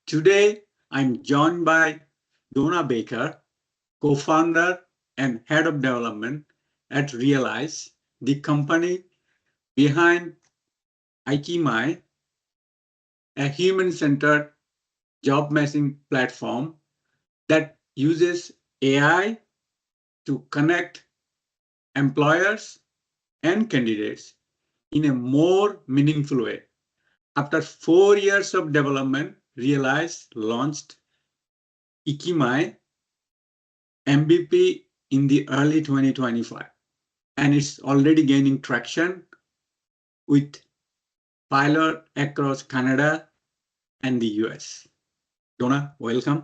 Today, I'm joined by Dona Baker, co-founder and head of development at Rhealize, the company behind Ikimy, a human-centered job matching platform that uses AI to connect employers and candidates in a more meaningful way. After 4 years of development, Rhealize launched Ikimy MVP in the early 2025, and it's already gaining traction with pilot across Canada and the US. Dona, welcome.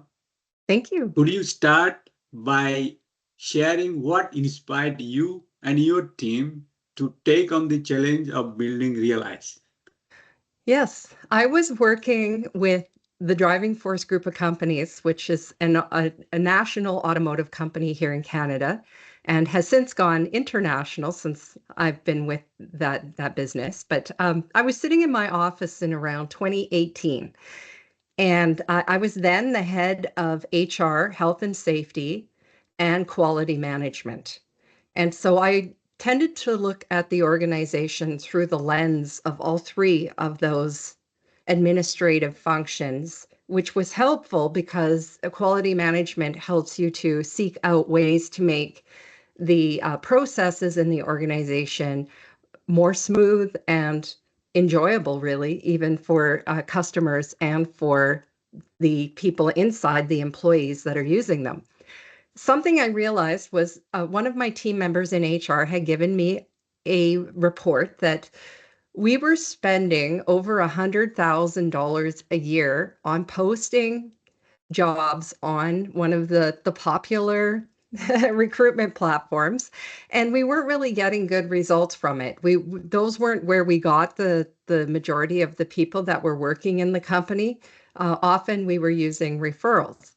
Thank you. Could you start by sharing what inspired you and your team to take on the challenge of building Rhealize? Yes, I was working with the Driving Force Group of companies, which is a national automotive company here in Canada, and has since gone international since I've been with that business. But I was sitting in my office in around 2018, and I was then the head of HR, health and safety, and quality management. And so I tended to look at the organization through the lens of all three of those administrative functions, which was helpful because quality management helps you to seek out ways to make the processes in the organization more smooth and enjoyable, really, even for customers and for the people inside, the employees that are using them. Something I realized was one of my team members in HR had given me a report that we were spending over $100,000 a year on posting jobs on one of the popular recruitment platforms, and we weren't really getting good results from it. Those weren't where we got the majority of the people that were working in the company. Often we were using referrals.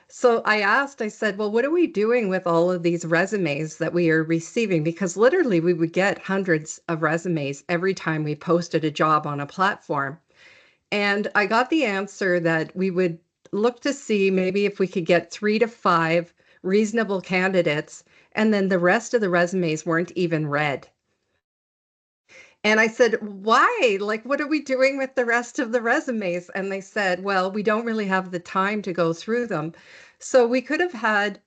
So I said, well, what are we doing with all of these resumes that we are receiving? Because literally we would get hundreds of resumes every time we posted a job on a platform. And I got the answer that we would look to see maybe if we could get 3 to 5 reasonable candidates, and then the rest of the resumes weren't even read. And I said, why? Like, what are we doing with the rest of the resumes? And they said, well, we don't really have the time to go through them. So we could have had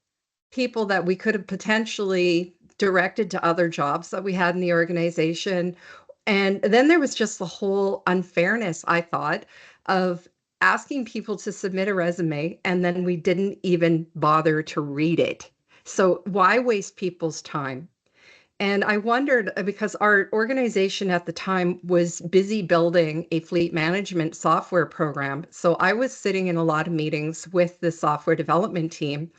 people that we could have potentially directed to other jobs that we had in the organization. And then there was just the whole unfairness, I thought, of asking people to submit a resume and then we didn't even bother to read it. So why waste people's time? And I wondered because our organization at the time was busy building a fleet management software program. So I was sitting in a lot of meetings with the software development team.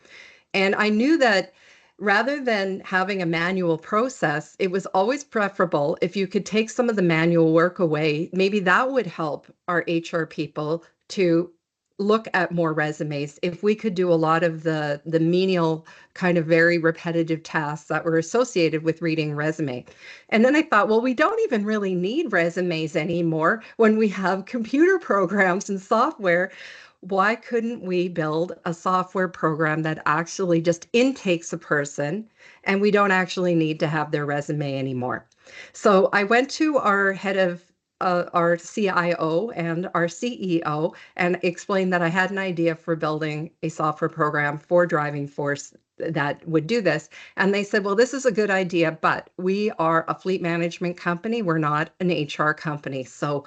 And I knew that rather than having a manual process, it was always preferable if you could take some of the manual work away. Maybe that would help our HR people to look at more resumes if we could do a lot of the menial kind of very repetitive tasks that were associated with reading resume. And then I thought, well, we don't even really need resumes anymore when we have computer programs and software. Why couldn't we build a software program that actually just intakes a person and we don't actually need to have their resume anymore? So I went to our head of our CIO and our CEO and explained that I had an idea for building a software program for Driving Force that would do this. And they said, well, this is a good idea, but we are a fleet management company. We're not an HR company. So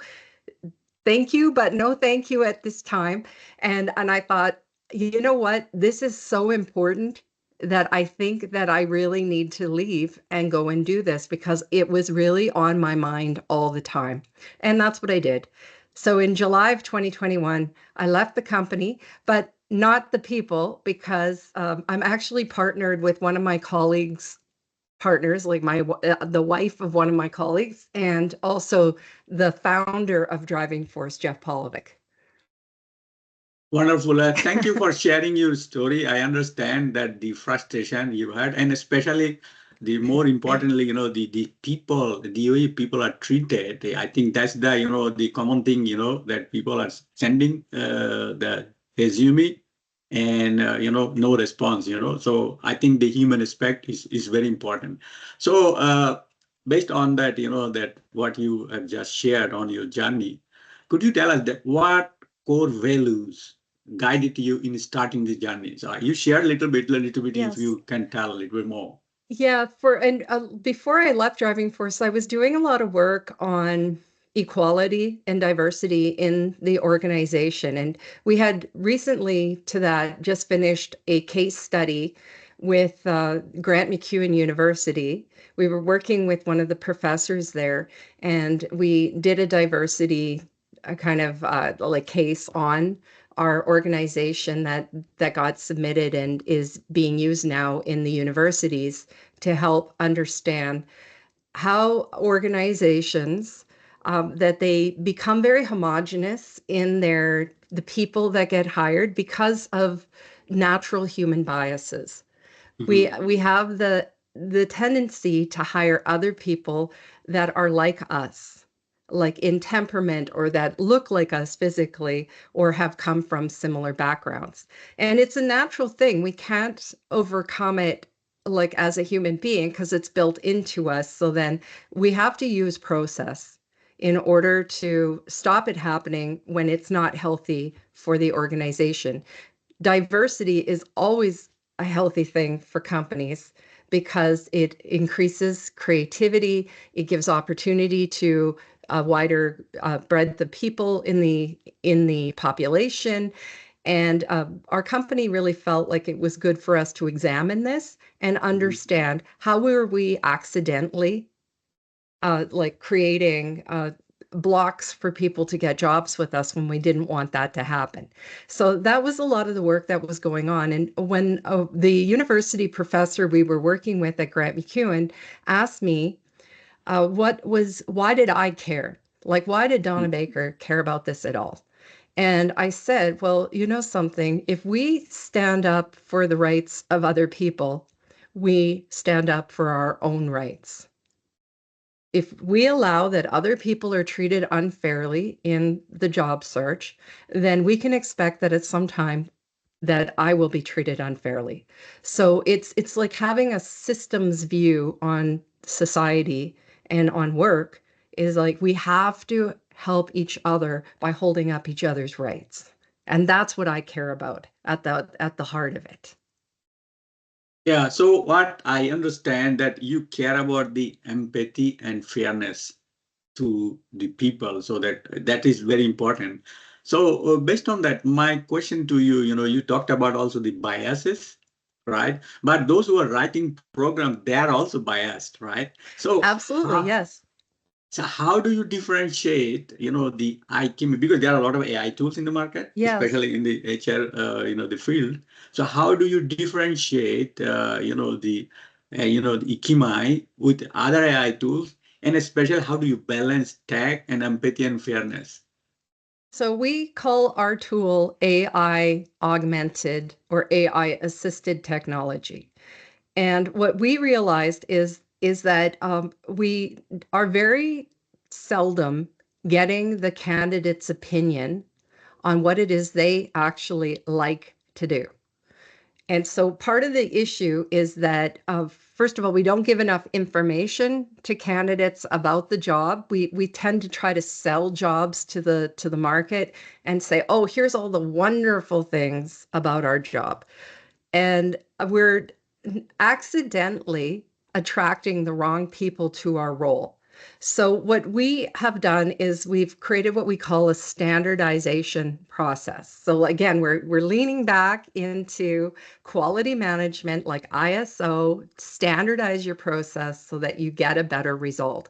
thank you, but no thank you at this time. And I thought, you know what? This is so important that I think that I really need to leave and go and do this because it was really on my mind all the time. And that's what I did. So in July of 2021, I left the company, but not the people, because I'm actually partnered with one of my colleagues' partners, like the wife of one of my colleagues, and also the founder of Driving Force, Jeff Polovic. Wonderful. Thank you for sharing your story. I understand that the frustration you had, and especially the more importantly, the people, the DOE people are treated. I think that's the common thing, that people are sending the resume and, no response, So I think the human aspect is very important. So based on that, that what you have just shared on your journey, could you tell us that what core values guided you in starting the journey? So you share a little bit, if Yes. you can tell a little bit more. Yeah, before I left Driving Force, I was doing a lot of work on equality and diversity in the organization. And we had recently to that just finished a case study with Grant McEwen University. We were working with one of the professors there, and we did a diversity kind of like case on our organization that got submitted and is being used now in the universities to help understand how organizations that they become very homogenous in the people that get hired because of natural human biases. Mhm. We have the tendency to hire other people that are like us, like in temperament, or that look like us physically, or have come from similar backgrounds. And it's a natural thing. We can't overcome it like as a human being because it's built into us. So then we have to use process in order to stop it happening when it's not healthy for the organization. Diversity is always a healthy thing for companies because it increases creativity, it gives opportunity to a wider breadth of people in the population. And our company really felt like it was good for us to examine this and Mhm. understand how were we accidentally like creating blocks for people to get jobs with us when we didn't want that to happen. So that was a lot of the work that was going on. And when the university professor we were working with at Grant McEwen asked me, why did I care? Like, why did Dona Baker care about this at all? And I said, well, you know something, if we stand up for the rights of other people, we stand up for our own rights. If we allow that other people are treated unfairly in the job search, then we can expect that at some time that I will be treated unfairly. So it's like having a systems view on society and on work is like we have to help each other by holding up each other's rights. And that's what I care about at the heart of it. Yeah, so what I understand that you care about the empathy and fairness to the people, so that is very important. So based on that, my question to you, you talked about also the biases, right? But those who are writing programs, they are also biased, right? So Absolutely, yes. so how do you differentiate, the Ikimy, because there are a lot of AI tools in the market, Yes. especially in the HR, the field. So how do you differentiate, the Ikimy with other AI tools, and especially how do you balance tech and empathy and fairness? So we call our tool AI augmented or AI assisted technology. And what we realized is that we are very seldom getting the candidate's opinion on what it is they actually like to do. And so part of the issue is that, first of all, we don't give enough information to candidates about the job. We tend to try to sell jobs to the market and say, oh, here's all the wonderful things about our job. And we're accidentally attracting the wrong people to our role. So what we have done is we've created what we call a standardization process. So again, we're leaning back into quality management like ISO, standardize your process so that you get a better result.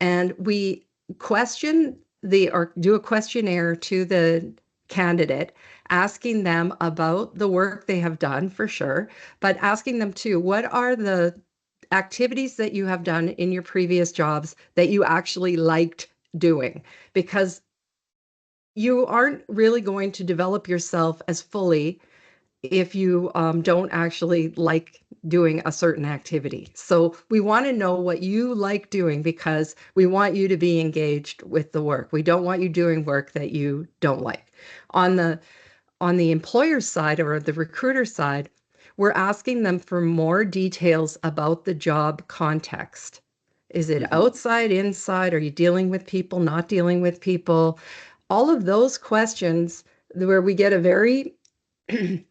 And we question or do a questionnaire to the candidate, asking them about the work they have done for sure, but asking them too, what are the activities that you have done in your previous jobs that you actually liked doing? Because you aren't really going to develop yourself as fully if you don't actually like doing a certain activity. So we want to know what you like doing because we want you to be engaged with the work. We don't want you doing work that you don't like. On the employer side or the recruiter side, we're asking them for more details about the job context. Is it outside, inside? Are you dealing with people, not dealing with people? All of those questions where we get a very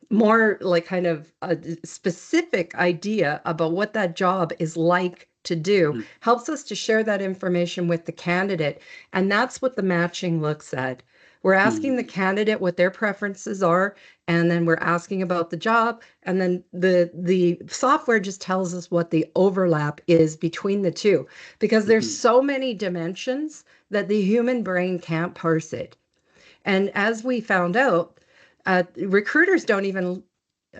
more like kind of a specific idea about what that job is like to do helps us to share that information with the candidate. And that's what the matching looks at. We're asking the candidate what their preferences are, and then we're asking about the job, and then the software just tells us what the overlap is between the two, because there's so many dimensions that the human brain can't parse it. And as we found out, recruiters don't even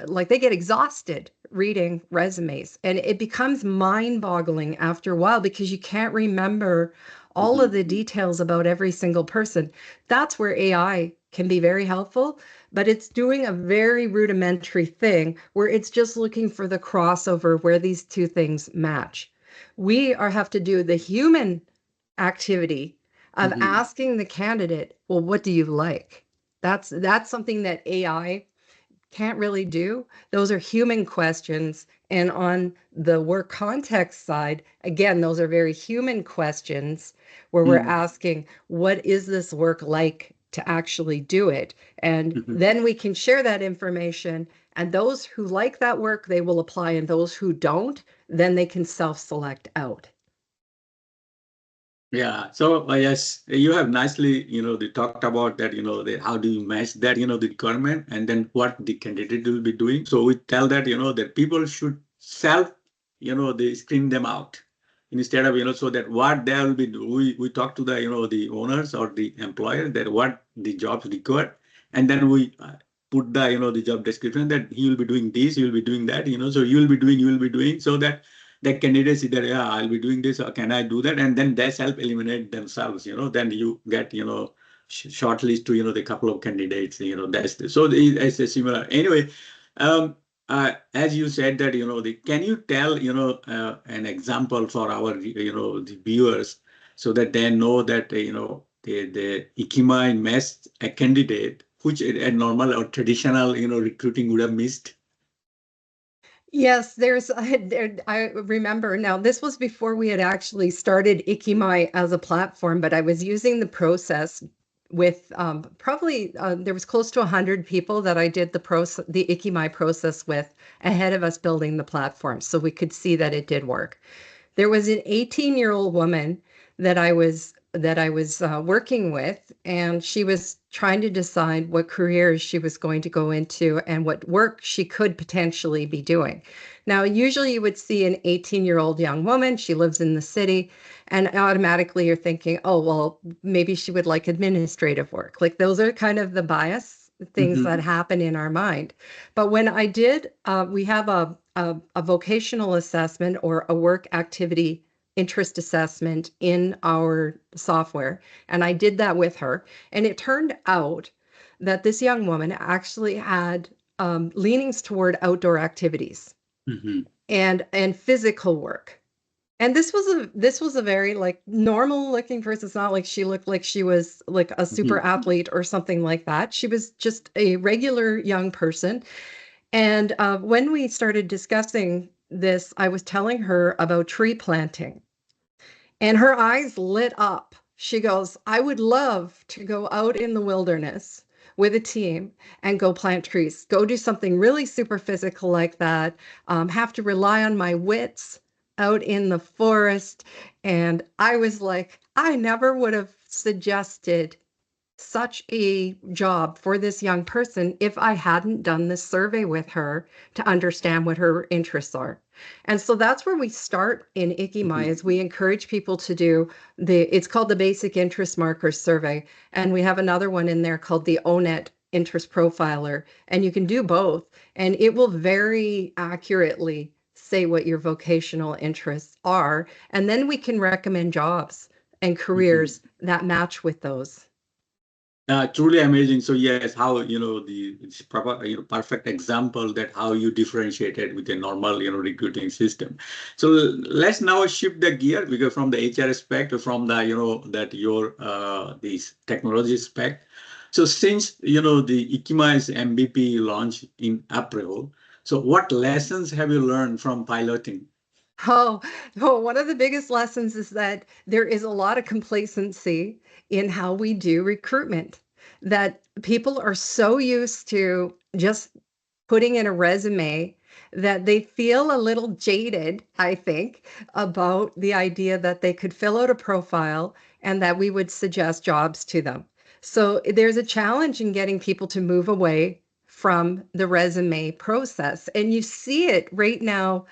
like, they get exhausted reading resumes, and it becomes mind-boggling after a while because you can't remember all of the details about every single person. That's where AI can be very helpful, but it's doing a very rudimentary thing where it's just looking for the crossover where these two things match. We have to do the human activity of asking the candidate, well, what do you like? That's something that AI can't really do. Those are human questions. And on the work context side, again, those are very human questions where we're asking, what is this work like to actually do it? And then we can share that information. And those who like that work, they will apply. And those who don't, then they can self-select out. Yeah. So yes, you have nicely, they talked about that, how do you match that, the requirement, and then what the candidate will be doing. So we tell that, that people should self, they screen them out instead of, so that what they will be doing. We talk to the, the owners or the employer that what the jobs require, and then we put the, the job description that he will be doing this, you will be doing that, so you will be doing, so that the candidates either, yeah, I'll be doing this, or can I do that? And then they self-eliminate themselves, then you get, shortlist to, the couple of candidates, so it's a similar. Anyway, as you said that, can you tell, an example for our, the viewers so that they know that, the Ikimy missed a candidate, which a normal or traditional, recruiting would have missed? Yes, I remember now, this was before we had actually started Ikimy as a platform, but I was using the process with probably there was close to 100 people that I did the Ikimy process with ahead of us building the platform, so we could see that it did work. There was an 18-year-old woman that I was working with, and she was trying to decide what careers she was going to go into and what work she could potentially be doing. Now, usually you would see an 18-year-old young woman, she lives in the city, and automatically you're thinking, oh, well, maybe she would like administrative work. Like, those are kind of the bias things that happen in our mind. But when I did, we have a vocational assessment or a work activity interest assessment in our software. And I did that with her. And it turned out that this young woman actually had leanings toward outdoor activities and physical work. And this was a very like normal looking person. It's not like she looked like she was like a super athlete or something like that. She was just a regular young person. And when we started discussing this, I was telling her about tree planting. And her eyes lit up. She goes, I would love to go out in the wilderness with a team and go plant trees, go do something really super physical like that, have to rely on my wits out in the forest. And I was like, I never would have suggested such a job for this young person if I hadn't done this survey with her to understand what her interests are. And so that's where we start in Ikimy, is we encourage people to do it's called the Basic Interest Markers Survey. And we have another one in there called the ONET Interest Profiler. And you can do both. And it will very accurately say what your vocational interests are. And then we can recommend jobs and careers that match with those. Truly amazing. So yes, how it's proper perfect example that how you differentiated with a normal recruiting system. So let's now shift the gear because from the HR aspect to from the that your this technology aspect. So since the Ikimy's MVP launch in April, so what lessons have you learned from piloting? Oh, oh, one of the biggest lessons is that there is a lot of complacency in how we do recruitment, that people are so used to just putting in a resume that they feel a little jaded, I think, about the idea that they could fill out a profile and that we would suggest jobs to them. So there's a challenge in getting people to move away from the resume process. And you see it right now.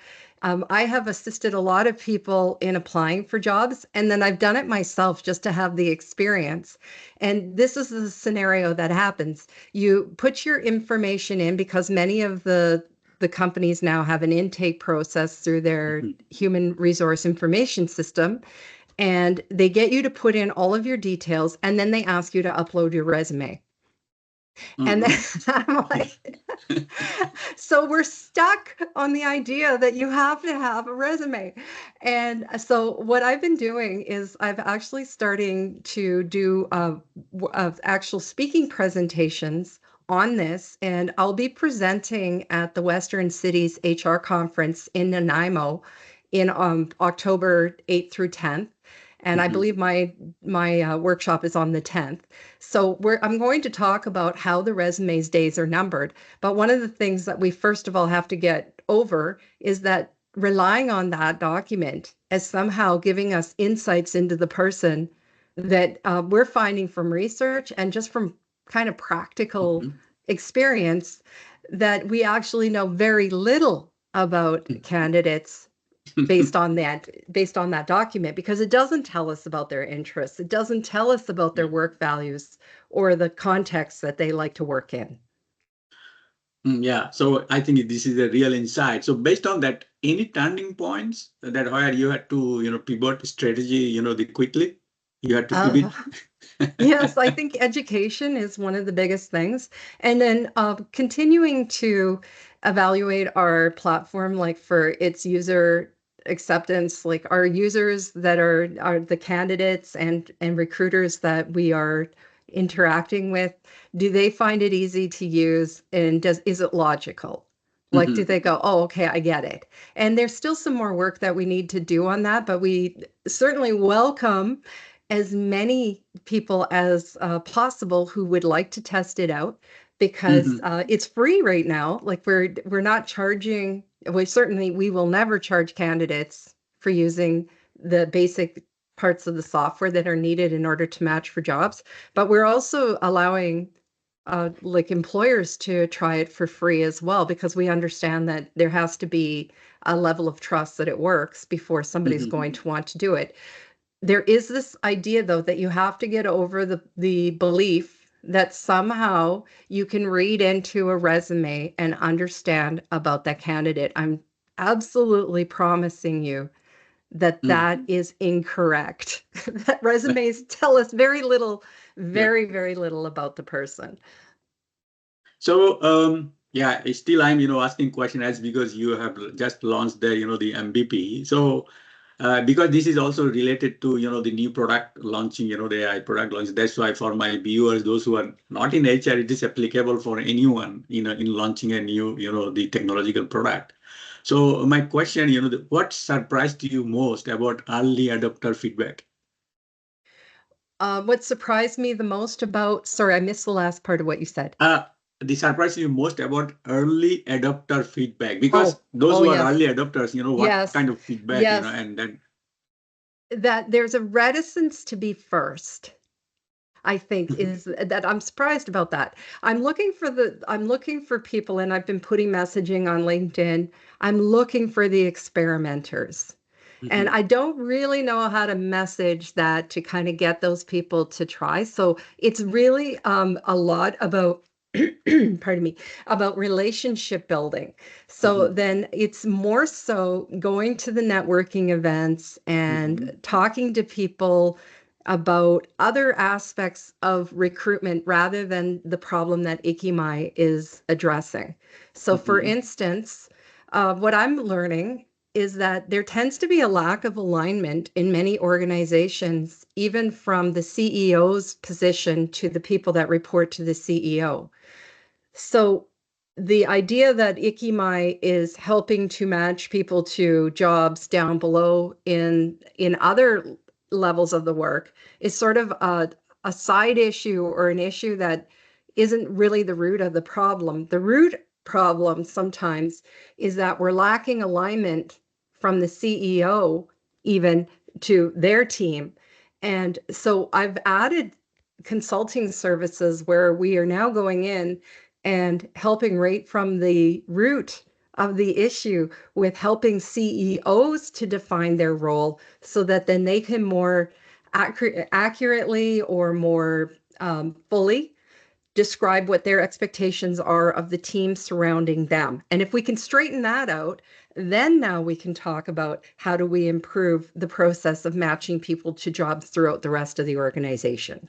I have assisted a lot of people in applying for jobs, and then I've done it myself just to have the experience. And this is the scenario that happens. You put your information in because many of the companies now have an intake process through their Mhm. human resource information system, and they get you to put in all of your details, and then they ask you to upload your resume. And then Mhm. I'm like, so we're stuck on the idea that you have to have a resume. And so what I've been doing is I've actually starting to do actual speaking presentations on this, and I'll be presenting at the Western Cities HR conference in Nanaimo in October 8th through 10th. And I Mhm. believe my workshop is on the 10th. So I'm going to talk about how the resumes days are numbered. But one of the things that we first of all have to get over is that relying on that document as somehow giving us insights into the person that we're finding from research and just from kind of practical Mhm. experience that we actually know very little about candidates based on that document, because it doesn't tell us about their interests, it doesn't tell us about their Yeah. work values or the context that they like to work in. Yeah, so I think this is a real insight. So based on that, any turning points that where you had to, pivot strategy, the quickly you had to uh, pivot. yes, I think education is one of the biggest things, and then continuing to evaluate our platform, like for its user acceptance, like our users that are the candidates and recruiters that we are interacting with, do they find it easy to use, and is it logical? Like, do Mhm. they go, oh, okay, I get it? And there's still some more work that we need to do on that, but we certainly welcome as many people as possible who would like to test it out, because Mhm. it's free right now. Like we're not charging. We will never charge candidates for using the basic parts of the software that are needed in order to match for jobs. But we're also allowing like employers to try it for free as well, because we understand that there has to be a level of trust that it works before somebody's Mhm. going to want to do it. There is this idea, though, that you have to get over the belief that somehow you can read into a resume and understand about that candidate. I'm absolutely promising you that Mhm. that is incorrect. That resumes tell us very little, Yeah. very, very little about the person. So yeah, still I'm asking question as because you have just launched the MVP. So because this is also related to the new product launching, the AI product launch. That's why for my viewers, those who are not in HR, it is applicable for anyone in launching a new the technological product. So my question, what surprised you most about early adopter feedback? What surprised me the most about, sorry, I missed the last part of what you said. Uh, the surprise you most about early adopter feedback because Oh, those oh who are yes, early adopters, what yes, kind of feedback, yes. and then. That there's a reticence to be first, I think, is that I'm surprised about that. I'm looking for people, and I've been putting messaging on LinkedIn. I'm looking for the experimenters. And Mhm. I don't really know how to message that to kind of get those people to try. So it's really a lot about, pardon me, about relationship building. So Mhm. then it's more so going to the networking events and Mhm. talking to people about other aspects of recruitment rather than the problem that Ikimy is addressing. So, for instance, what I'm learning is that there tends to be a lack of alignment in many organizations, even from the CEO's position to the people that report to the CEO. So the idea that Ikimy is helping to match people to jobs down below in other levels of the work is sort of a side issue or an issue that isn't really the root of the problem. The root problem sometimes is that we're lacking alignment from the CEO even to their team. And so I've added consulting services where we are now going in and helping right from the root of the issue with helping CEOs to define their role so that then they can more accurately or more fully describe what their expectations are of the team surrounding them. And if we can straighten that out, then now we can talk about how do we improve the process of matching people to jobs throughout the rest of the organization.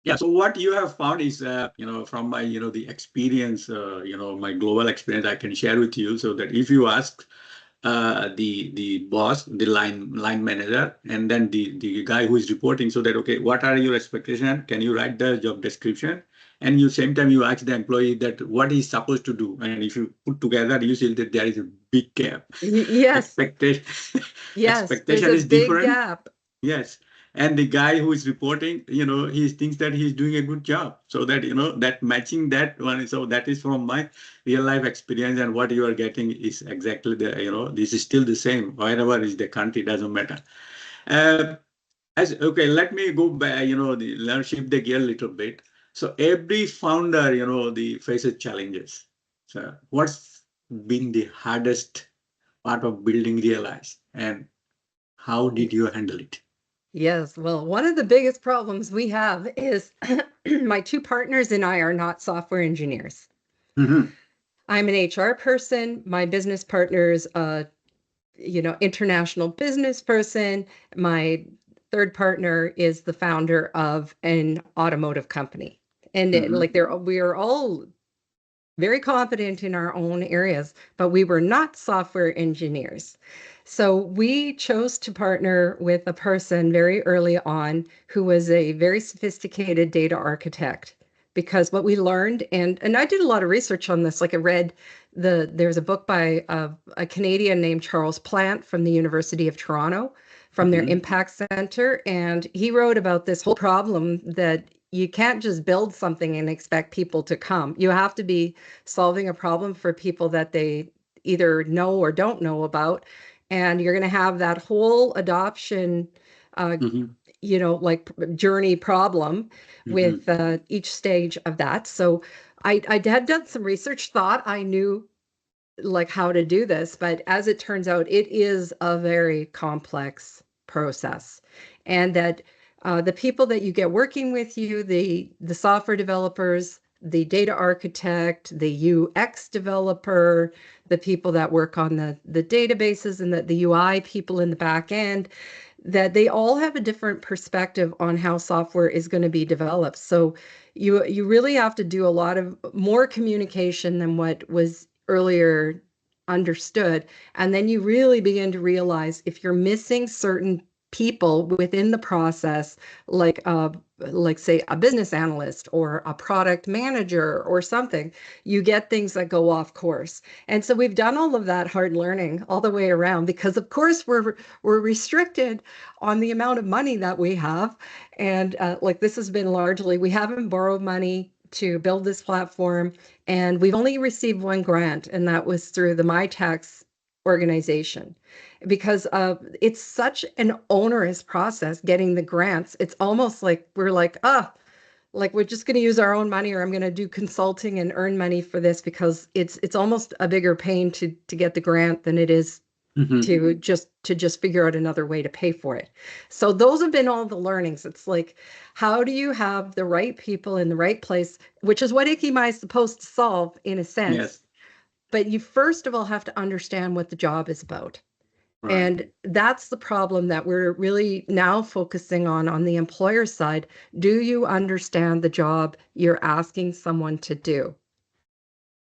Yeah. So what you have found is, from my, the experience, my global experience, I can share with you so that if you ask the boss, the line manager, and then the guy who is reporting, so that, okay, what are your expectations? Can you write the job description? And you same time you ask the employee that what he's supposed to do. And if you put together, you see that there is a big gap. Yes. Expectation, Yes, there's expectation a is big different. gap. Yes. And the guy who is reporting, he thinks that he's doing a good job. So that, that matching that one. So that is from my real life experience. And what you are getting is exactly this is still the same. Wherever is the country, doesn't matter. Okay, let me go back, shift the gear a little bit. So every founder, the faces challenges. So what's been the hardest part of building Rhealize, and how did you handle it? Yes, well, one of the biggest problems we have is my two partners and I are not software engineers. Mm-hmm. I'm an HR person. My business partner's international business person. My third partner is the founder of an automotive company. And we are all very confident in our own areas, but we were not software engineers. So we chose to partner with a person very early on who was a very sophisticated data architect. Because what we learned, and I did a lot of research on this, like I read there's a book by a Canadian named Charles Plant from the University of Toronto, from their Impact Center, and he wrote about this whole problem that you can't just build something and expect people to come. You have to be solving a problem for people that they either know or don't know about. And you're going to have that whole adoption, journey problem with each stage of that. So I had done some research, thought I knew like how to do this, but as it turns out, it is a very complex process. And that the people that you get working with you, the software developers, the data architect, the UX developer, the people that work on the databases and the UI people in the back end, that they all have a different perspective on how software is going to be developed. So you really have to do a lot of more communication than what was earlier understood. And then you really begin to realize if you're missing certain people within the process, like say a business analyst or a product manager or something, you get things that go off course. And so we've done all of that hard learning all the way around because of course we're restricted on the amount of money that we have. And this has been largely, we haven't borrowed money to build this platform. And we've only received one grant, and that was through the MyTax organization. Because it's such an onerous process getting the grants. It's almost like we're like, we're just going to use our own money, or I'm going to do consulting and earn money for this, because it's almost a bigger pain to get the grant than it is to just figure out another way to pay for it. So those have been all the learnings. It's like, how do you have the right people in the right place, which is what Ikimy is supposed to solve in a sense. Yes. But you first of all have to understand what the job is about. Right. And that's the problem that we're really now focusing on the employer side. Do you understand the job you're asking someone to do?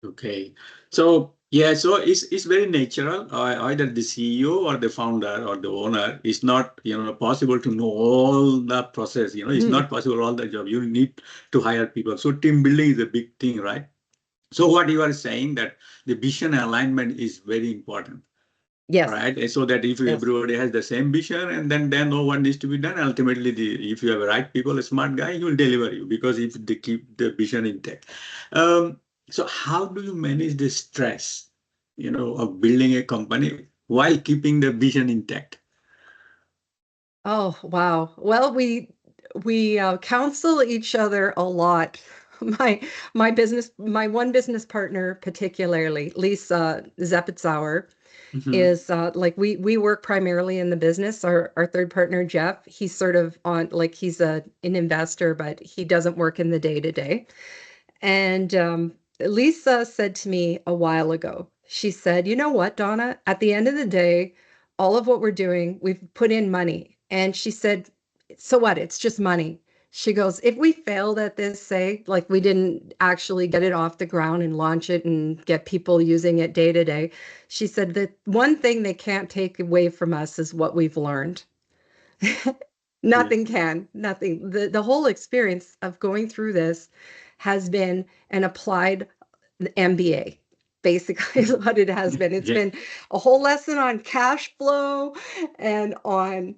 Okay. So yeah, so it's very natural. Either the CEO or the founder or the owner is not, possible to know all the process. It's not possible all the job. You need to hire people. So team building is a big thing, right? So what you are saying that the vision alignment is very important. Yes. Right. So that if Yes. everybody has the same vision and then no one needs to be done, ultimately, if you have the right people, a smart guy, he will deliver you because if they keep the vision intact. So how do you manage the stress, of building a company while keeping the vision intact? Oh, wow. Well, we counsel each other a lot. My one business partner, particularly, Lisa Zepitzauer, Mhm. is like we work primarily in the business. Our third partner, Jeff, he's sort of on like he's an investor, but he doesn't work in the day to day. And Lisa said to me a while ago, she said, "You know what, Donna? At the end of the day, all of what we're doing, we've put in money." And she said, "So what? It's just money." She goes, "If we failed at this, say, like we didn't actually get it off the ground and launch it and get people using it day to day," she said, "the one thing they can't take away from us is what we've learned." Yeah. Nothing can, nothing. The whole experience of going through this has been an applied MBA, basically, is what it has been. It's Yeah. been a whole lesson on cash flow and on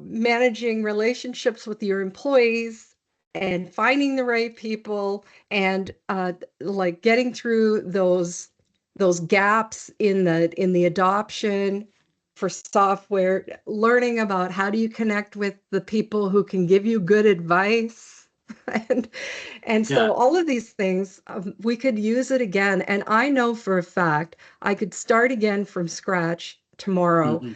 managing relationships with your employees and finding the right people and like getting through those gaps in the adoption for software, learning about how do you connect with the people who can give you good advice. and and so Yeah. all of these things, we could use it again. And I know for a fact I could start again from scratch tomorrow Mhm.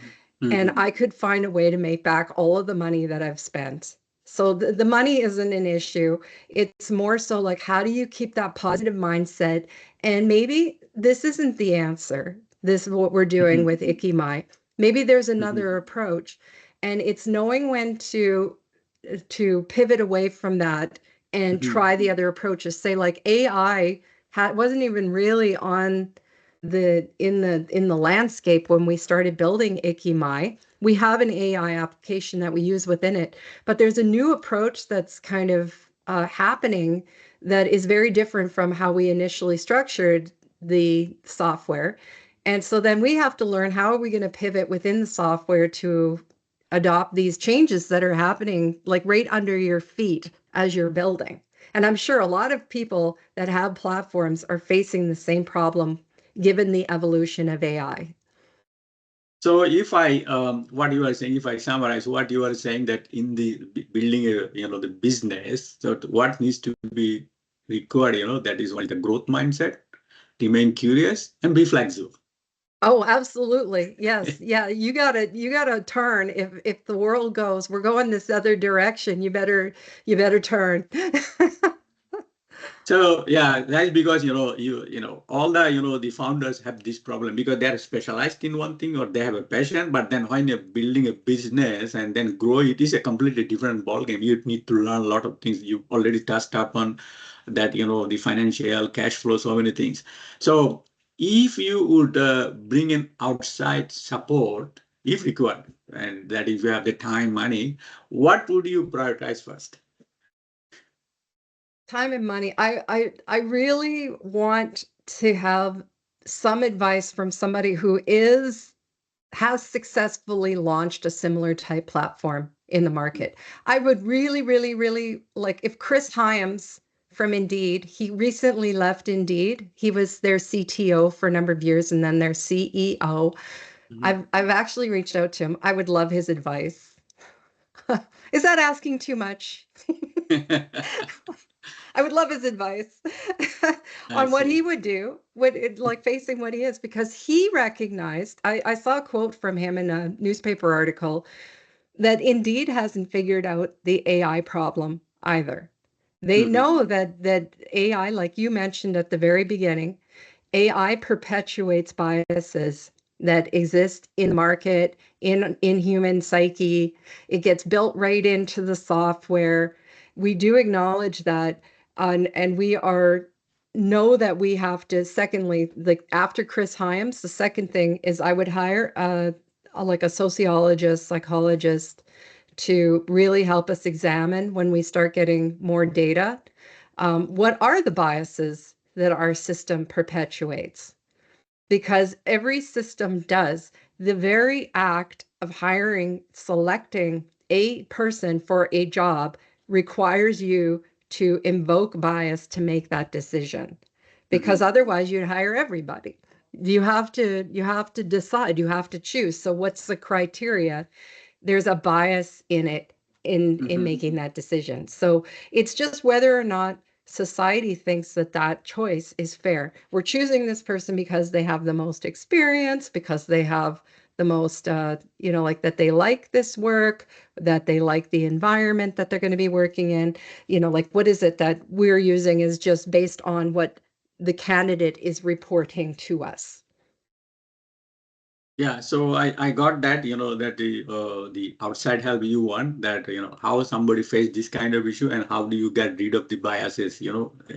and Mhm. I could find a way to make back all of the money that I've spent. So the money isn't an issue. It's more so like, how do you keep that positive mindset? And maybe this isn't the answer. This is what we're doing Mhm. with Ikimy. Maybe there's Mhm. another approach. And it's knowing when to pivot away from that and Mhm. try the other approaches. Say like AI wasn't even really on the landscape when we started building Ikimy. We have an AI application that we use within it, but there's a new approach that's kind of happening that is very different from how we initially structured the software. And so then we have to learn how are we going to pivot within the software to adopt these changes that are happening like right under your feet as you're building. And I'm sure a lot of people that have platforms are facing the same problem given the evolution of AI. So if what you are saying, if I summarize what you are saying, that in the building the business, so what needs to be required, that is one, the growth mindset, remain curious and be flexible. Oh, absolutely. Yes. Yeah, you gotta turn if the world goes, we're going this other direction, you better turn. So yeah, that's because all the founders have this problem because they're specialized in one thing or they have a passion, but then when you're building a business and then grow it is a completely different ballgame. You need to learn a lot of things. You already touched upon that, the financial cash flow, so many things. So if you would bring in outside support, if required, and that if you have the time, money, what would you prioritize first? Time and money. I really want to have some advice from somebody who has successfully launched a similar type platform in the market. I would really, really, really like if Chris Hyams from Indeed, he recently left Indeed. He was their CTO for a number of years and then their CEO. Mhm. I've actually reached out to him. I would love his advice. Is that asking too much? I would love his advice I on what he see. would do, like facing what he is, because he recognized, I saw a quote from him in a newspaper article that Indeed hasn't figured out the AI problem either. They Mhm. know that AI, like you mentioned at the very beginning, AI perpetuates biases that exist in the market, in human psyche. It gets built right into the software. We do acknowledge that, and we are know that we have to. Secondly, like after Chris Hyams, the second thing is I would hire like a sociologist, psychologist to really help us examine when we start getting more data. What are the biases that our system perpetuates? Because every system does. The very act of hiring, selecting a person for a job requires you to invoke bias to make that decision. Because otherwise you'd hire everybody. You have to decide, you have to choose. So what's the criteria? There's a bias in it in making that decision. So it's just whether or not society thinks that that choice is fair. We're choosing this person because they have the most experience, because they have the most, like that they like this work, that they like the environment that they're going to be working in. Like what is it that we're using is just based on what the candidate is reporting to us. Yeah, so I got that, that the outside help you want that, how somebody face this kind of issue and how do you get rid of the biases,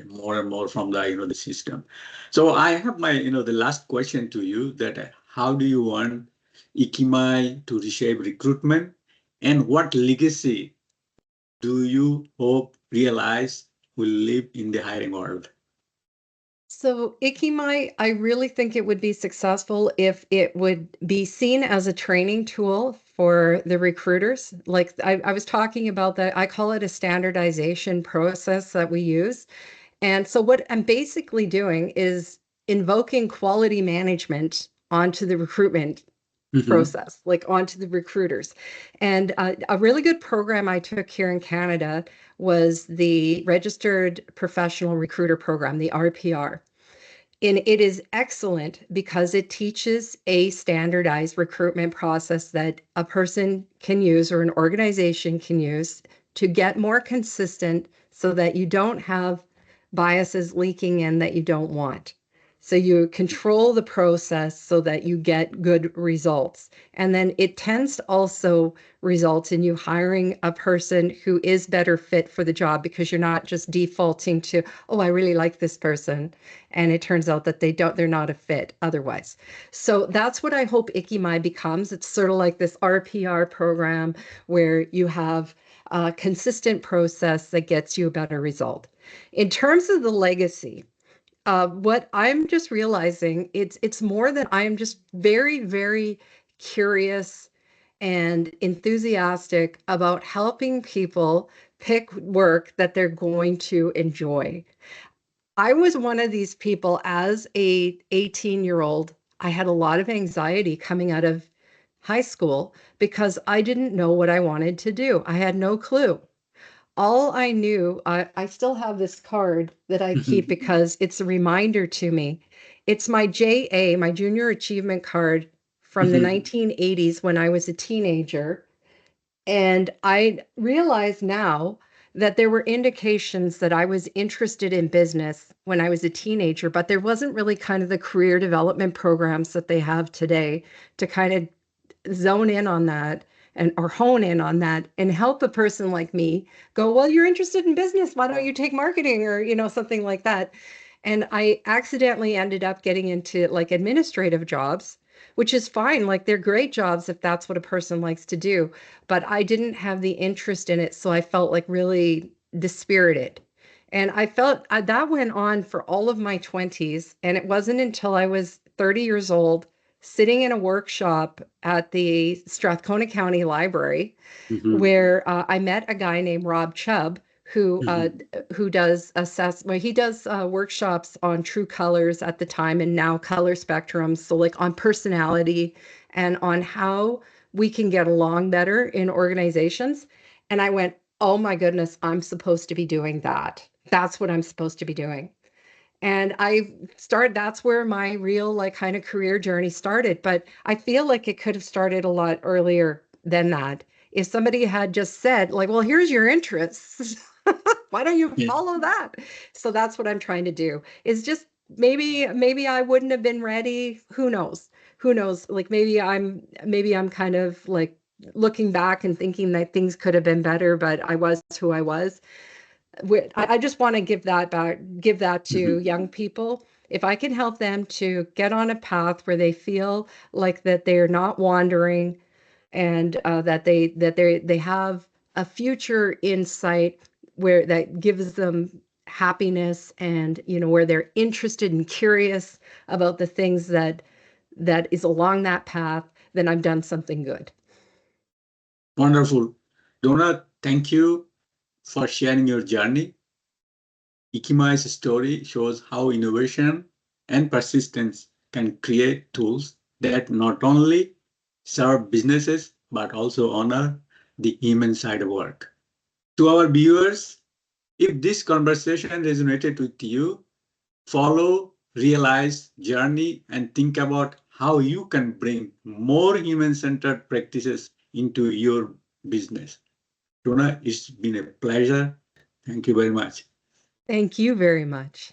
more and more from the, the system. So I have my, the last question to you that how do you want Ikimy to reshape recruitment and what legacy do you hope Rhealize will live in the hiring world? So Ikimy, I really think it would be successful if it would be seen as a training tool for the recruiters. Like I was talking about that, I call it a standardization process that we use. And so what I'm basically doing is invoking quality management onto the recruitment process, like onto the recruiters. And a really good program I took here in Canada was the Registered Professional Recruiter Program, the RPR. And it is excellent because it teaches a standardized recruitment process that a person can use or an organization can use to get more consistent so that you don't have biases leaking in that you don't want. So you control the process so that you get good results. And then it tends to also result in you hiring a person who is better fit for the job because you're not just defaulting to, oh, I really like this person. And it turns out that they're not a fit otherwise. So that's what I hope Ikimy becomes. It's sort of like this RPR program where you have a consistent process that gets you a better result. In terms of the legacy, what I'm just realizing, it's more than I am just very, very curious and enthusiastic about helping people pick work that they're going to enjoy. I was one of these people as a 18-year-old. I had a lot of anxiety coming out of high school because I didn't know what I wanted to do. I had no clue. All I knew, I still have this card that I keep because it's a reminder to me. It's my JA, my Junior Achievement Card from the 1980s when I was a teenager. And I realize now that there were indications that I was interested in business when I was a teenager, but there wasn't really kind of the career development programs that they have today to kind of zone in on that and or hone in on that and help a person like me go, well, you're interested in business. Why don't you take marketing or, something like that? And I accidentally ended up getting into like administrative jobs, which is fine. Like they're great jobs if that's what a person likes to do. But I didn't have the interest in it. So I felt like really dispirited. And I felt that went on for all of my 20s. And it wasn't until I was 30 years old sitting in a workshop at the Strathcona County Library where I met a guy named Rob Chubb who does he does workshops on true colors at the time and now color spectrums, so like on personality and on how we can get along better in organizations. And I went, oh my goodness, I'm supposed to be doing that. That's what I'm supposed to be doing. And that's where my real like kind of career journey started. But I feel like it could have started a lot earlier than that. If somebody had just said like, well, here's your interests. Why don't you follow that? So that's what I'm trying to do is just maybe I wouldn't have been ready. Who knows? who knows, like maybe I'm kind of like looking back and thinking that things could have been better, but I was who I was. I just want to give that to young people. If I can help them to get on a path where they feel like that they're not wandering, and that they have a future insight where that gives them happiness, and where they're interested and curious about the things that is along that path, then I've done something good. Wonderful. Dona, thank you for sharing your journey. Ikimy's story shows how innovation and persistence can create tools that not only serve businesses, but also honor the human side of work. To our viewers, if this conversation resonated with you, follow Rhealize journey and think about how you can bring more human-centered practices into your business. Dona, it's been a pleasure. Thank you very much. Thank you very much.